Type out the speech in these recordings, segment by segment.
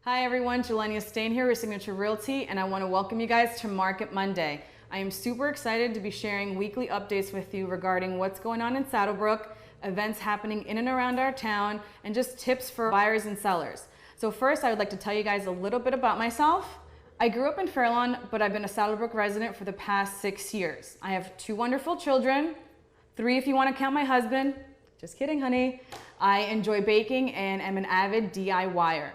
Hi everyone, Jelenia Stain here with Signature Realty, and I want to welcome you guys to Market Monday. I am super excited to be sharing weekly updates with you regarding what's going on in Saddlebrook, events happening in and around our town, and just tips for buyers and sellers. So first, I would like to tell you guys a little bit about myself. I grew up in Fairlawn, but I've been a Saddlebrook resident for the past 6 years. I have 2 wonderful children, 3 if you want to count my husband. Just kidding, honey. I enjoy baking and am an avid DIYer.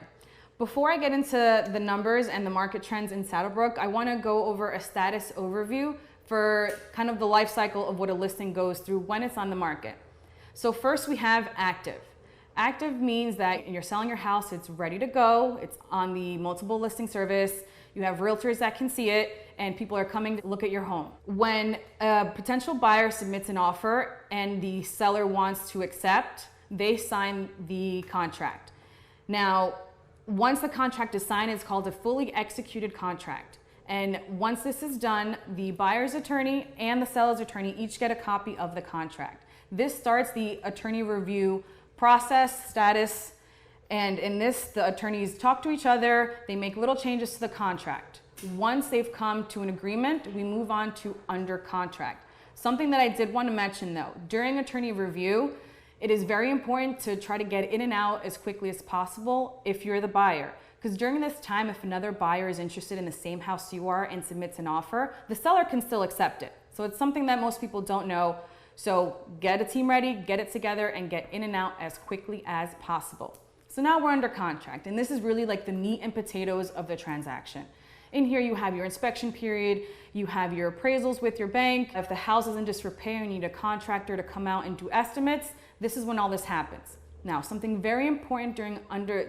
Before I get into the numbers and the market trends in Saddlebrook, I want to go over a status overview for kind of the life cycle of what a listing goes through when it's on the market. So first we have active. Active means that you're selling your house, it's ready to go, it's on the multiple listing service, you have realtors that can see it, and people are coming to look at your home. When a potential buyer submits an offer and the seller wants to accept, they sign the contract. Now, once the contract is signed, it's called a fully executed contract. And once this is done, the buyer's attorney and the seller's attorney each get a copy of the contract. This starts the attorney review process, status, and in this, the attorneys talk to each other, they make little changes to the contract. Once they've come to an agreement, we move on to under contract. Something that I did want to mention though, during attorney review, it is very important to try to get in and out as quickly as possible if you're the buyer. Because during this time, if another buyer is interested in the same house you are and submits an offer, the seller can still accept it. So it's something that most people don't know. So get a team ready, get it together, and get in and out as quickly as possible. So now we're under contract, and this is really like the meat and potatoes of the transaction. In here you have your inspection period, you have your appraisals with your bank. If the house is in disrepair, you need a contractor to come out and do estimates. This is when all this happens. Now, something very important during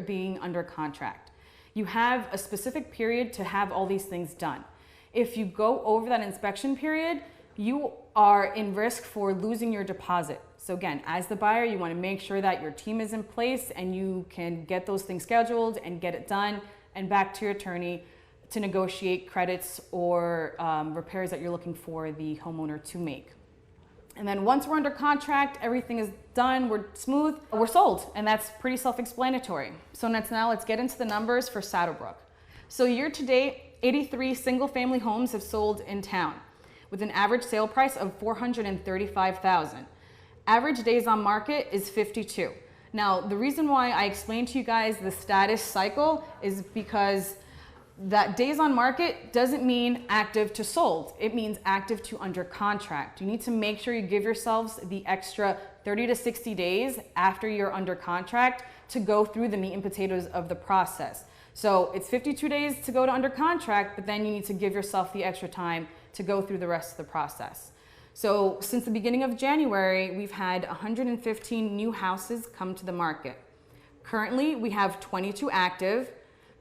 being under contract. You have a specific period to have all these things done. If you go over that inspection period, you are in risk for losing your deposit. So again, as the buyer, you want to make sure that your team is in place and you can get those things scheduled and get it done and back to your attorney to negotiate credits or repairs that you're looking for the homeowner to make. And then once we're under contract, everything is done, we're smooth, we're sold. And that's pretty self-explanatory. So let's get into the numbers for Saddlebrook. So year to date, 83 single family homes have sold in town with an average sale price of $435,000. Average days on market is 52. Now, the reason why I explained to you guys the status cycle is because that days on market doesn't mean active to sold. It means active to under contract. You need to make sure you give yourselves the extra 30 to 60 days after you're under contract to go through the meat and potatoes of the process. So it's 52 days to go to under contract, but then you need to give yourself the extra time to go through the rest of the process. So since the beginning of January, we've had 115 new houses come to the market. Currently, we have 22 active,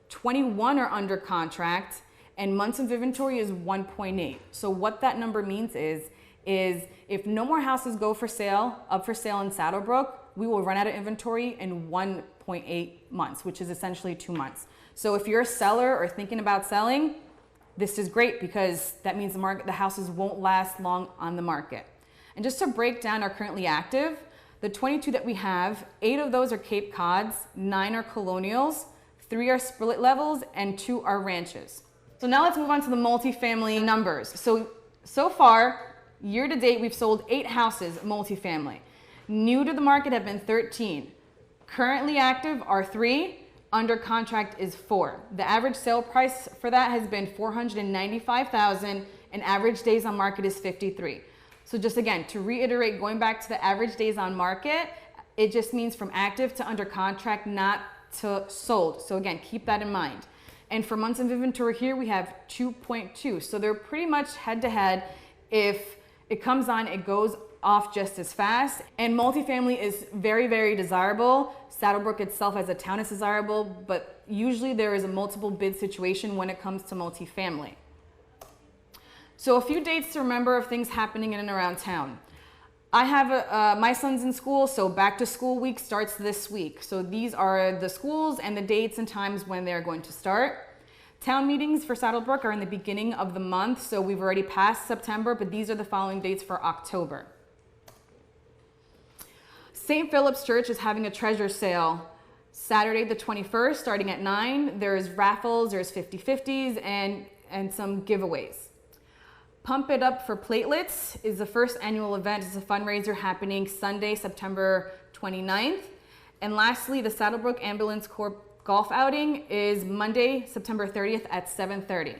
21 are under contract, and months of inventory is 1.8. So what that number means is if no more houses go for sale, up for sale in Saddlebrook, we will run out of inventory in 1.8 months, which is essentially 2 months. So if you're a seller or thinking about selling, this is great because that means the houses won't last long on the market. And just to break down our currently active, the 22 that we have, 8 of those are Cape Cods, 9 are Colonials, 3 are split levels, and 2 are ranches. So now let's move on to the multifamily numbers. So far, year to date, we've sold 8 houses multifamily. New to the market have been 13. Currently active are 3, under contract is 4. The average sale price for that has been $495,000, and average days on market is 53. So just again, to reiterate, going back to the average days on market, it just means from active to under contract, not to sold. So again, keep that in mind. And for months of inventory here, we have 2.2. So they're pretty much head to head. If it comes on, it goes off just as fast. And multifamily is very, very desirable. Saddlebrook itself as a town is desirable, but usually there is a multiple bid situation when it comes to multifamily. So a few dates to remember of things happening in and around town. I have my son's in school, so back to school week starts this week. So these are the schools and the dates and times when they're going to start. Town meetings for Saddlebrook are in the beginning of the month, so we've already passed September, but these are the following dates for October. St. Philip's Church is having a treasure sale Saturday the 21st, starting at 9, there's raffles, there's 50/50s, and some giveaways. Pump It Up for Platelets is the first annual event. It's a fundraiser happening Sunday, September 29th. And lastly, the Saddlebrook Ambulance Corps golf outing is Monday, September 30th at 7:30.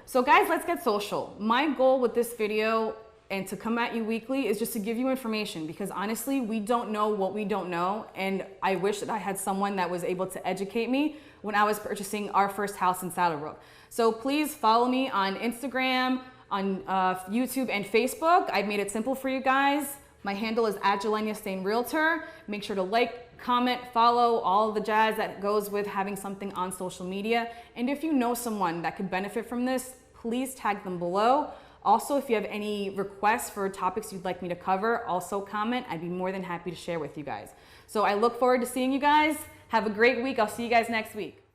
So guys, let's get social. My goal with this video and to come at you weekly is just to give you information, because honestly, we don't know what we don't know. And I wish that I had someone that was able to educate me when I was purchasing our first house in Saddlebrook. So please follow me on Instagram, on YouTube and Facebook. I've made it simple for you guys. My handle is @JelenaStainRealtor. Make sure to like, comment, follow, all the jazz that goes with having something on social media. And if you know someone that could benefit from this, please tag them below. Also, if you have any requests for topics you'd like me to cover, also comment. I'd be more than happy to share with you guys. So I look forward to seeing you guys. Have a great week. I'll see you guys next week.